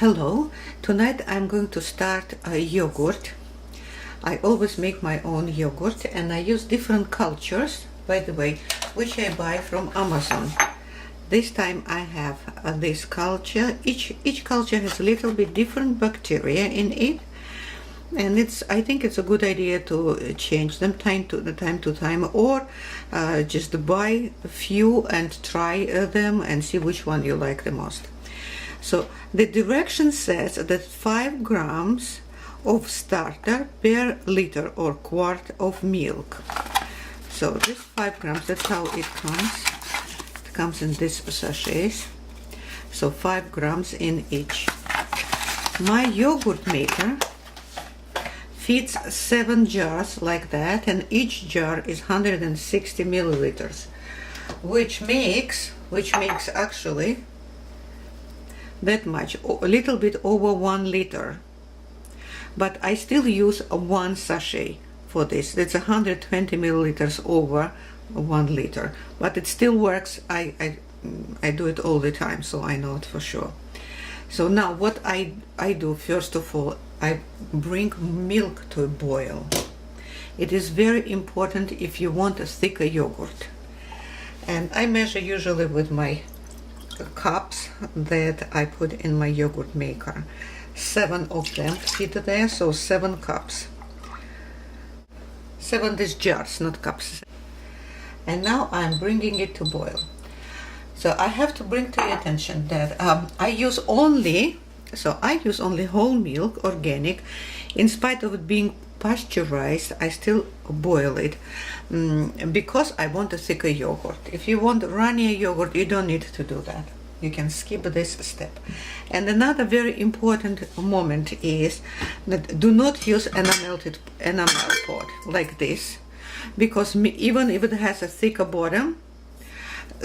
Hello, tonight I'm going to start a yogurt. I always make my own yogurt and I use different cultures, by the way, which I buy from Amazon. This time I have this culture. Each culture has a little bit different bacteria in it, and I think it's a good idea to change them time to time, or just buy a few and try them and see which one you like the most. So the direction says that 5 grams of starter per liter or quart of milk. So this 5 grams, that's how it comes. It comes in this sachets. So 5 grams in each. My yogurt maker fits 7 jars like that, and each jar is 160 milliliters, which makes actually that much, a little bit over 1 liter. But I still use one sachet for this. That's 120 milliliters over 1 liter, but it still works. I do it all the time, so I know it for sure. So now what I do, first of all, I bring milk to a boil. It is very important if you want a thicker yogurt. And I measure usually with my cups that I put in my yogurt maker. 7 of them fit there, so 7 cups. 7 these jars, not cups. And now I'm bringing it to boil. So I have to bring to your attention that I use only whole milk, organic. In spite of it being pasteurized, I still boil it because I want a thicker yogurt. If you want runnier yogurt, you don't need to do that. You can skip this step. And another very important moment is that do not use enamel pot like this, because even if it has a thicker bottom,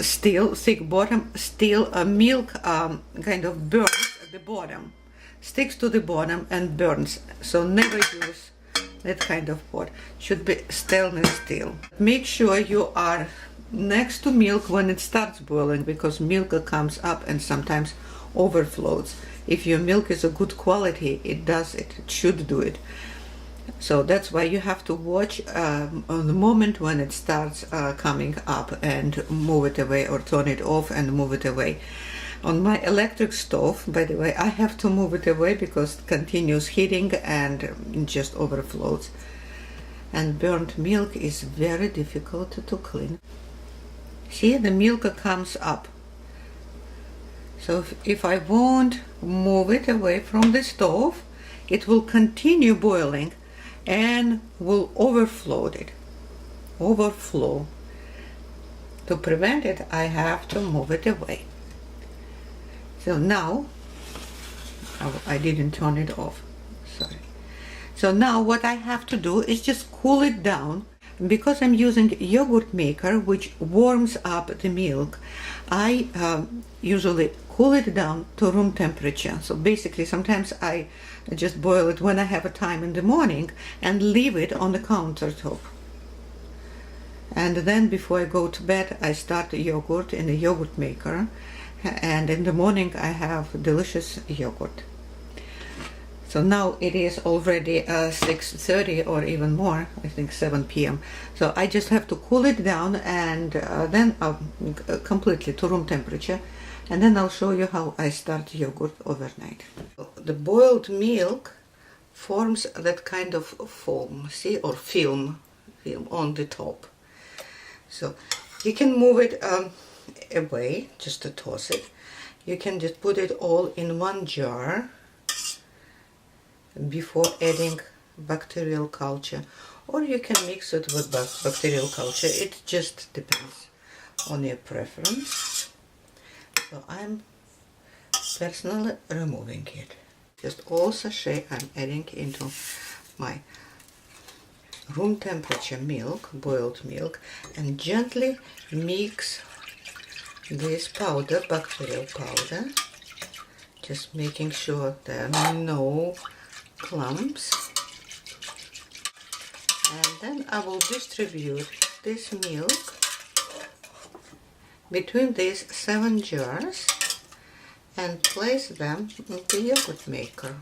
still milk kind of burns at the bottom, sticks to the bottom and burns. So never use that kind of pot. Should be stainless steel. Make sure you are next to milk when it starts boiling, because milk comes up and sometimes overflows. If your milk is a good quality, it should do it. So that's why you have to watch on the moment when it starts coming up and move it away, or turn it off and move it away. On my electric stove, by the way, I have to move it away because it continues heating and it just overflows. And burnt milk is very difficult to clean. See, the milk comes up. So if I won't move it away from the stove, it will continue boiling and will overflow. To prevent it, I have to move it away. So now, I didn't turn it off, sorry. So now what I have to do is just cool it down. Because I'm using a yogurt maker which warms up the milk, I usually cool it down to room temperature. So basically sometimes I just boil it when I have a time in the morning and leave it on the countertop. And then before I go to bed, I start the yogurt in the yogurt maker, and in the morning I have delicious yogurt. So now it is already 6:30 or even more, I think 7 p.m. So I just have to cool it down and then completely to room temperature, and then I'll show you how I start yogurt overnight. The boiled milk forms that kind of foam, see, or film on the top. So you can move it away, just to toss it. You can just put it all in one jar before adding bacterial culture, or you can mix it with bacterial culture. It just depends on your preference. So I'm personally removing it. Just all sachet I'm adding into my room temperature milk, boiled milk, and gently mix this powder, bacterial powder, just making sure there are no clumps. And then I will distribute this milk between these 7 jars and place them in the yogurt maker.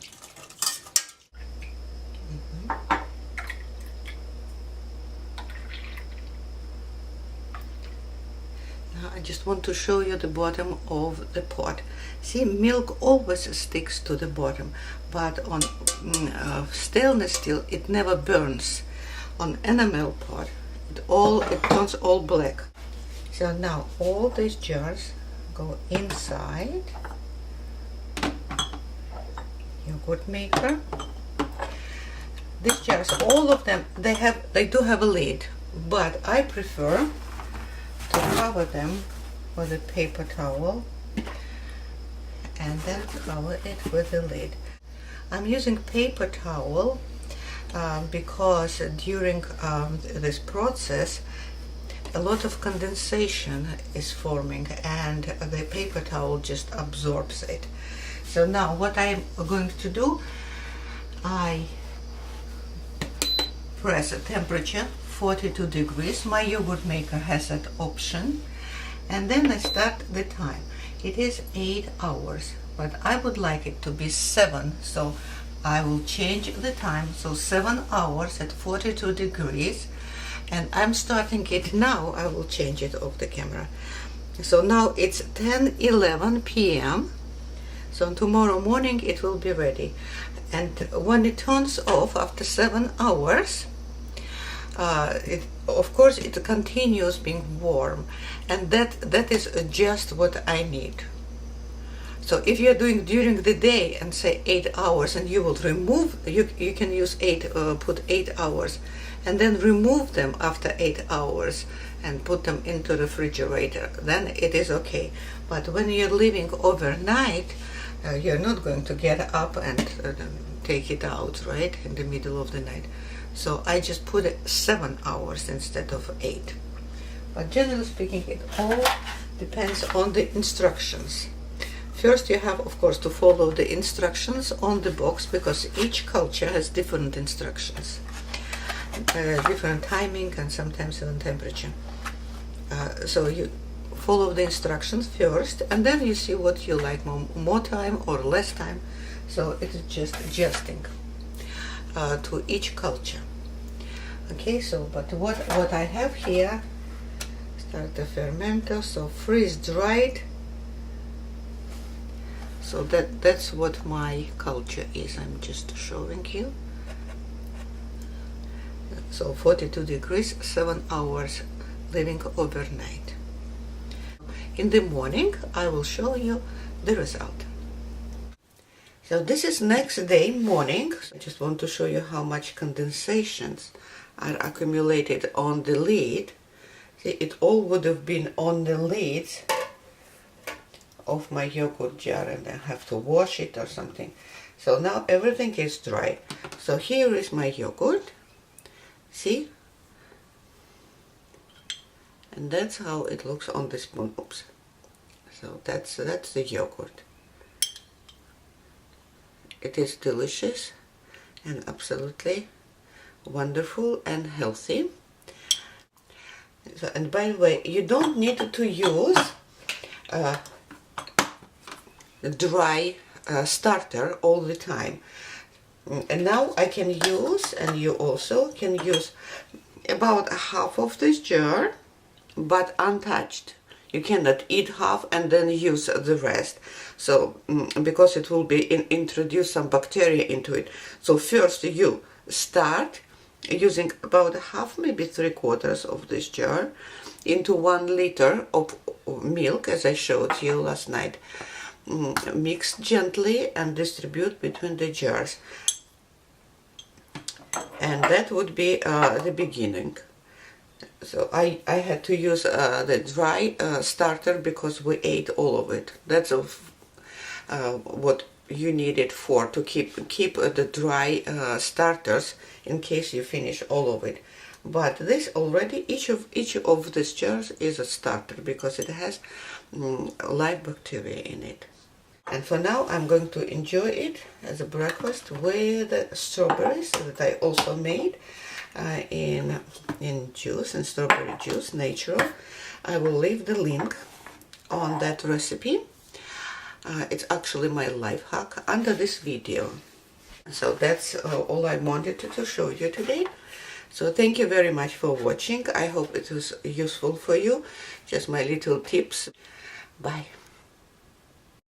Now I just want to show you the bottom of the pot. See, milk always sticks to the bottom, but on stainless steel it never burns. On enamel pot it turns all black. So now all these jars go inside yogurt maker. These jars, all of them, they do have a lid, but I prefer to cover them with a paper towel and then cover it with a lid. I'm using paper towel because during this process a lot of condensation is forming and the paper towel just absorbs it. So now what I'm going to do, I press a temperature 42 degrees. My yogurt maker has that option, and then I start the time. It is 8 hours, but I would like it to be 7, so I will change the time, so 7 hours at 42 degrees, and I'm starting it now. I will change it off the camera. So now it's 10:11 p.m. so tomorrow morning it will be ready, and when it turns off after 7 hours, of course it continues being warm, and that is just what I need. So if you're doing during the day and say 8 hours, and you will remove, you can use put 8 hours and then remove them after 8 hours and put them into the refrigerator, then it is okay. But when you're leaving overnight, you're not going to get up and take it out right in the middle of the night. So I just put it 7 hours instead of 8. But generally speaking, it all depends on the instructions. First, you have, of course, to follow the instructions on the box, because each culture has different instructions, different timing, and sometimes even temperature. So you follow the instructions first, and then you see what you like, more time or less time. So it is just adjusting to each culture. Okay, so but what I have here, start the fermenter, so freeze dried. So that's what my culture is. I'm just showing you. So 42 degrees, 7 hours, living overnight. In the morning I will show you the result. So this is next day morning. I just want to show you how much condensations are accumulated on the lid. See, it all would have been on the lids of my yogurt jar, and I have to wash it or something. So now everything is dry. So here is my yogurt. See? And that's how it looks on the spoon. Oops. So that's the yogurt. It is delicious and absolutely wonderful and healthy. So, and by the way, you don't need to use dry starter all the time. And now I can use, and you also can use, about half of this jar, but untouched. You cannot eat half and then use the rest. So because it will be introduce some bacteria into it. So first you start using about half, maybe 3/4 of this jar into 1 liter of milk, as I showed you last night. Mix gently and distribute between the jars. And that would be the beginning. So I had to use the dry starter because we ate all of it. That's what you need it for, to keep the dry starters in case you finish all of it. But this already, each of these jars is a starter because it has live bacteria in it. And for now I'm going to enjoy it as a breakfast with strawberries that I also made in juice, in strawberry juice, natural. I will leave the link on that recipe. It's actually my life hack under this video. So that's all I wanted to show you today. So thank you very much for watching. I hope it was useful for you. Just my little tips. Bye.